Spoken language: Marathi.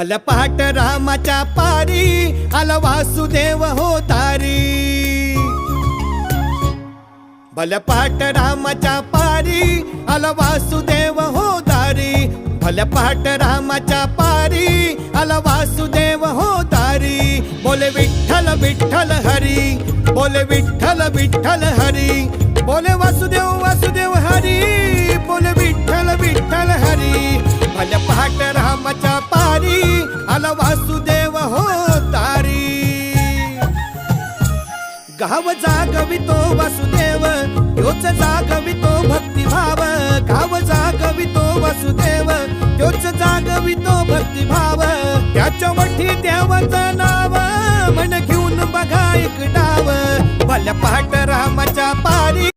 भल्या पहाट रामाच्या पारी आला वासुदेव हो दारी. भल्या पहाट रामाच्या पारी आला वासुदेव हो दारी. भल्या पहाट रामाच्या पारी आला वासुदेव हो दारी. बोले विठ्ठल विठ्ठल हरी, बोले विठ्ठल विठ्ठल हरी, बोले वासुदेव वासुदेव हरी, बोले विठ्ठल विठ्ठल हरी. भल्या पहाट रामाच्या पारी आला वासुदेव हो दारी. गाव जागवितो वासुदेव तोच जागवितो भक्तिभाव. गाव जागवितो वासुदेव तोच जागवितो भक्तिभाव. त्याच्या वठी देवाचं नाव मन घेऊन बघा एक डाव. भल्या पहाट रामाच्या पारी